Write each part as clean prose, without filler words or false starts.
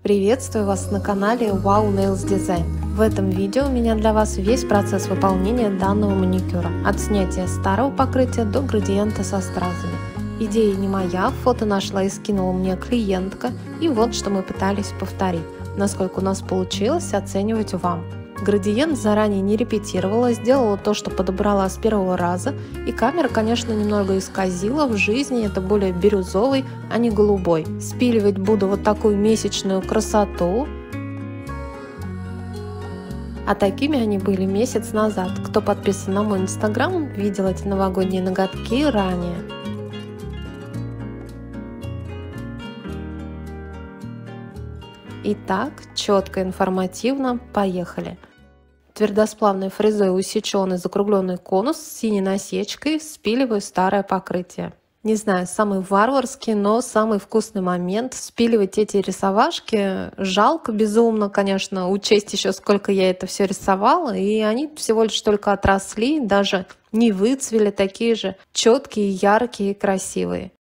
Приветствую вас на канале Wow Nails Design. В этом видео у меня для вас весь процесс выполнения данного маникюра, от снятия старого покрытия до градиента со стразами. Идея не моя, фото нашла и скинула мне клиентка, и вот что мы пытались повторить. Насколько у нас получилось, оценивать вам. Градиент заранее не репетировала, сделала то, что подобрала с первого раза, и камера, конечно, немного исказила, в жизни это более бирюзовый, а не голубой. Спиливать буду вот такую месячную красоту. А такими они были месяц назад. Кто подписан на мой инстаграм, видел эти новогодние ноготки ранее. Итак, четко, информативно, поехали. Твердосплавной фрезой усеченный закругленный конус с синей насечкой спиливаю старое покрытие. Не знаю, самый варварский, но самый вкусный момент. Спиливать эти рисовашки жалко безумно, конечно, учесть еще сколько я это все рисовала, и они всего лишь только отросли, даже не выцвели, такие же четкие, яркие и красивые.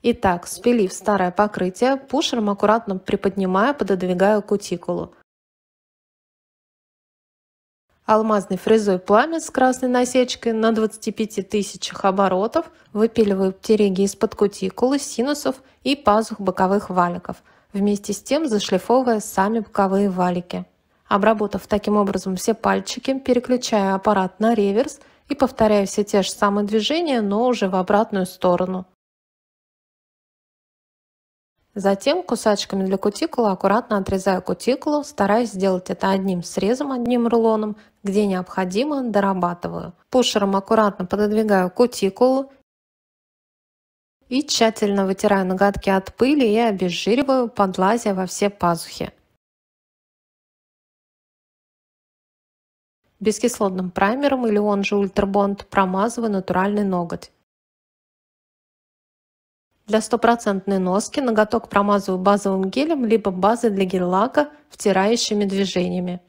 Итак, спилив старое покрытие, пушером аккуратно приподнимаю, пододвигаю кутикулу. Алмазной фрезой пламя с красной насечкой на 25 тысячах оборотов выпиливаю птериги из-под кутикулы, синусов и пазух боковых валиков, вместе с тем зашлифовывая сами боковые валики. Обработав таким образом все пальчики, переключаю аппарат на реверс и повторяю все те же самые движения, но уже в обратную сторону. Затем кусачками для кутикулы аккуратно отрезаю кутикулу, стараясь сделать это одним срезом, одним рулоном, где необходимо, дорабатываю. Пушером аккуратно пододвигаю кутикулу и тщательно вытираю ноготки от пыли и обезжириваю, подлазя во все пазухи. Бескислотным праймером или он же ультрабонд промазываю натуральный ноготь. Для стопроцентной носки ноготок промазываю базовым гелем либо базой для гель-лака втирающими движениями.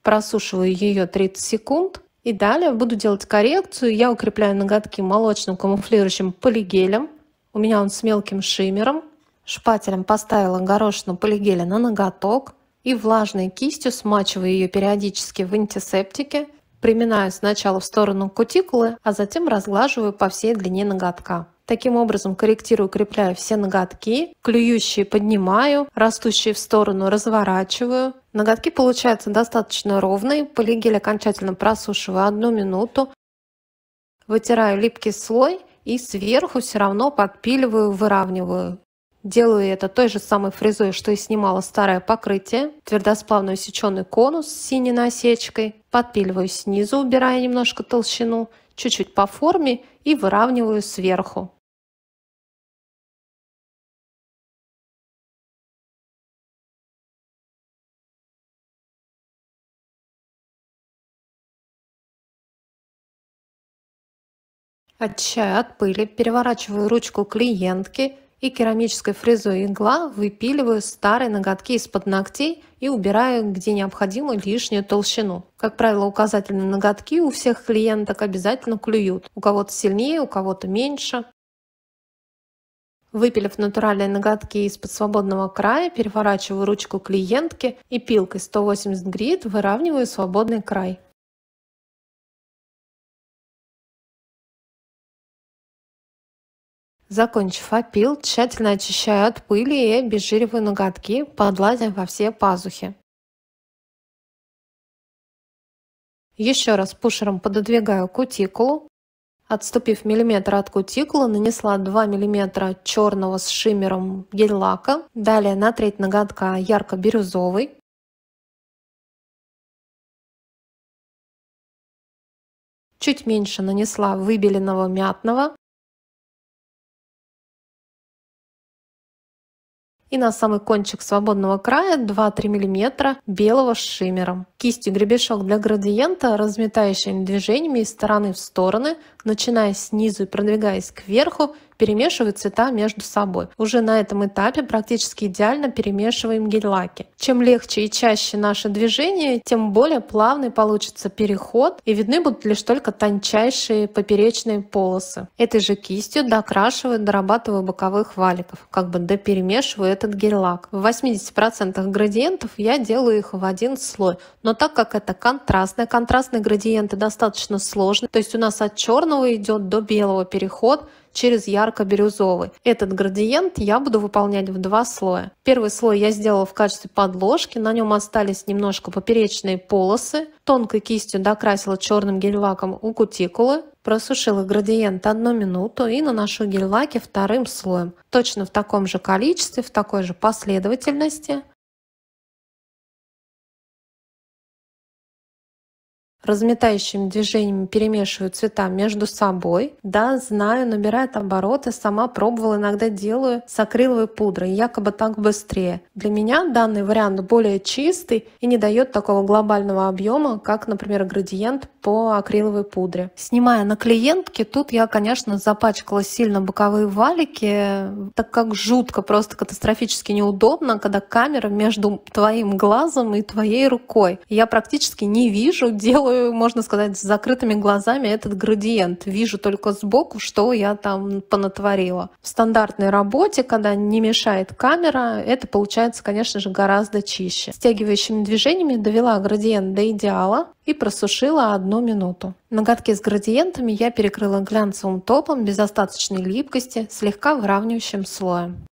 Просушиваю ее 30 секунд. И далее буду делать коррекцию. Я укрепляю ноготки молочным камуфлирующим полигелем. У меня он с мелким шиммером. Шпателем поставила горошину полигеля на ноготок. И влажной кистью смачиваю ее периодически в антисептике. Приминаю сначала в сторону кутикулы, а затем разглаживаю по всей длине ноготка. Таким образом корректирую, укрепляю все ноготки, клюющие поднимаю, растущие в сторону разворачиваю. Ноготки получаются достаточно ровные, полигель окончательно просушиваю 1 минуту. Вытираю липкий слой и сверху все равно подпиливаю, выравниваю. Делаю это той же самой фрезой, что и снимала старое покрытие. Твердосплавно усеченный конус с синей насечкой. Подпиливаю снизу, убирая немножко толщину, чуть-чуть по форме и выравниваю сверху. Очищаю от пыли, переворачиваю ручку клиентки и керамической фрезой игла выпиливаю старые ноготки из-под ногтей и убираю, где необходимо, лишнюю толщину. Как правило, указательные ноготки у всех клиенток обязательно клюют. У кого-то сильнее, у кого-то меньше. Выпилив натуральные ноготки из-под свободного края, переворачиваю ручку клиентки и пилкой 180 грит выравниваю свободный край. Закончив опил, тщательно очищаю от пыли и обезжириваю ноготки, подлазя во все пазухи. Еще раз пушером пододвигаю кутикулу. Отступив миллиметр от кутикулы, нанесла 2 мм черного с шиммером гель-лака. Далее на треть ноготка ярко-бирюзовый. Чуть меньше нанесла выбеленного мятного. И на самый кончик свободного края 2-3 мм белого с шиммером. Кистью гребешок для градиента, разметающими движениями из стороны в стороны, начиная снизу и продвигаясь кверху, перемешиваю цвета между собой. Уже на этом этапе практически идеально перемешиваем гель-лаки. Чем легче и чаще наше движение, тем более плавный получится переход и видны будут лишь только тончайшие поперечные полосы. Этой же кистью докрашиваю, дорабатываю боковых валиков, как бы доперемешиваю этот гель-лак. В 80% градиентов я делаю их в один слой, но так как это контрастные градиенты достаточно сложные, то есть у нас от черного идет до белого переход через ярко-бирюзовый. Этот градиент я буду выполнять в 2 слоя. Первый слой я сделала в качестве подложки, на нем остались немножко поперечные полосы. Тонкой кистью докрасила черным гель-лаком у кутикулы, просушила градиент 1 минуту и наношу гель-лаки вторым слоем. Точно в таком же количестве, в такой же последовательности. Разметающими движениями перемешиваю цвета между собой. Да, знаю, набирает обороты, сама пробовала, иногда делаю с акриловой пудрой, якобы так быстрее. Для меня данный вариант более чистый и не дает такого глобального объема, как, например, градиент по акриловой пудре. Снимая на клиентке, тут я, конечно, запачкала сильно боковые валики, так как жутко, просто катастрофически неудобно, когда камера между твоим глазом и твоей рукой. Я практически не вижу, делаю, можно сказать, с закрытыми глазами этот градиент. Вижу только сбоку, что я там понатворила. В стандартной работе, когда не мешает камера, это получается, конечно же, гораздо чище. Стягивающими движениями довела градиент до идеала и просушила 1 минуту. Ноготки с градиентами я перекрыла глянцевым топом без остаточной липкости, слегка выравнивающим слоем.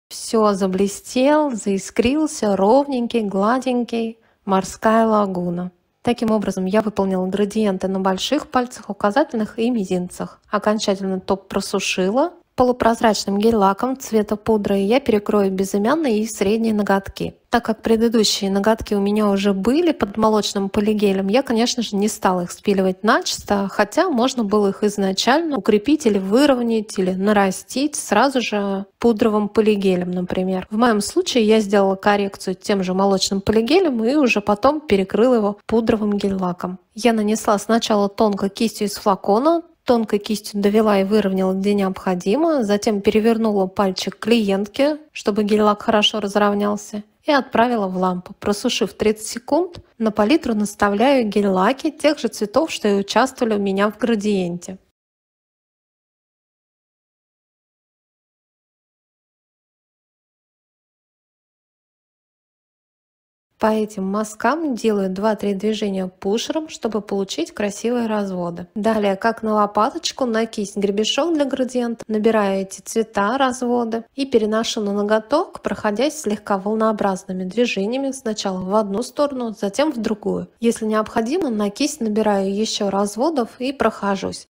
Все заблестел, заискрился, ровненький, гладенький, морская лагуна. Таким образом, я выполнила градиенты на больших пальцах, указательных и мизинцах. Окончательно топ просушила. Полупрозрачным гель-лаком цвета пудры я перекрою безымянные и средние ноготки. Так как предыдущие ноготки у меня уже были под молочным полигелем, я, конечно же, не стала их спиливать начисто, хотя можно было их изначально укрепить или выровнять, или нарастить сразу же пудровым полигелем, например. В моем случае я сделала коррекцию тем же молочным полигелем и уже потом перекрыла его пудровым гель-лаком. Я нанесла сначала тонко кистью из флакона, тонкой кистью довела и выровняла, где необходимо, затем перевернула пальчик клиентки, чтобы гель-лак хорошо разровнялся, и отправила в лампу. Просушив 30 секунд, на палитру наставляю гель-лаки тех же цветов, что и участвовали у меня в градиенте. По этим мазкам делаю 2-3 движения пушером, чтобы получить красивые разводы. Далее, как на лопаточку, на кисть гребешок для градиента, набираю эти цвета, разводы и переношу на ноготок, проходясь слегка волнообразными движениями сначала в одну сторону, затем в другую. Если необходимо, на кисть набираю еще разводов и прохожусь.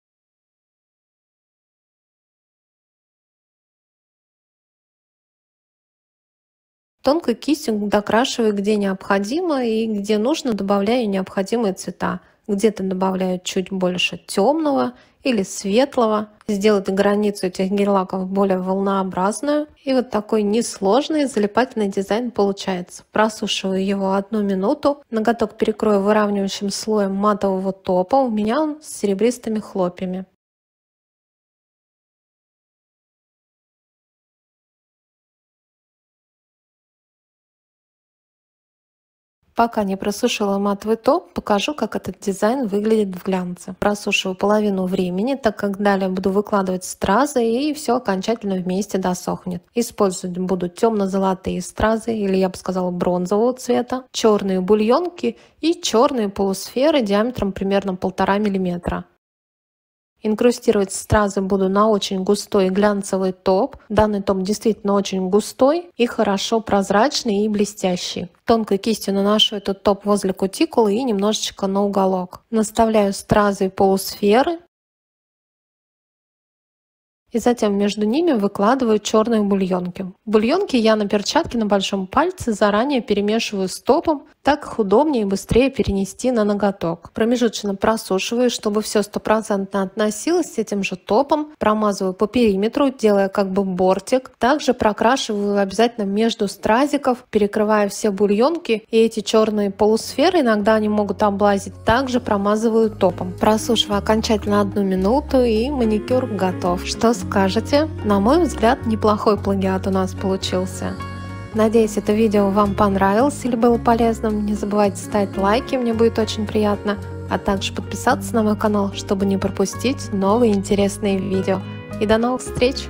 Тонкой кистью докрашиваю где необходимо и где нужно добавляю необходимые цвета. Где-то добавляю чуть больше темного или светлого. Сделать границу этих гель-лаков более волнообразную. И вот такой несложный залипательный дизайн получается. Просушиваю его 1 минуту. Ноготок перекрою выравнивающим слоем матового топа. У меня он с серебристыми хлопьями. Пока не просушила матовый топ, покажу, как этот дизайн выглядит в глянце. Просушиваю половину времени, так как далее буду выкладывать стразы и все окончательно вместе досохнет. Использовать буду темно-золотые стразы, или я бы сказала бронзового цвета, черные бульонки и черные полусферы диаметром примерно 1,5 мм. Инкрустировать стразы буду на очень густой глянцевый топ. Данный топ действительно очень густой и хорошо прозрачный и блестящий. Тонкой кистью наношу этот топ возле кутикулы и немножечко на уголок. Наставляю стразы и полусферы. И затем между ними выкладываю черные бульонки. Бульонки я на перчатке на большом пальце заранее перемешиваю с топом, Так их удобнее и быстрее перенести на ноготок. Промежуточно просушиваю, чтобы все стопроцентно относилось с этим же топом. Промазываю по периметру, делая как бы бортик. Также прокрашиваю обязательно между стразиков, перекрывая все бульонки. И эти черные полусферы, иногда они могут облазить, также промазываю топом. Просушиваю окончательно 1 минуту, и маникюр готов. Что скажете? На мой взгляд, неплохой плагиат у нас получился. Надеюсь, это видео вам понравилось или было полезным. Не забывайте ставить лайки, мне будет очень приятно. А также подписаться на мой канал, чтобы не пропустить новые интересные видео. И до новых встреч!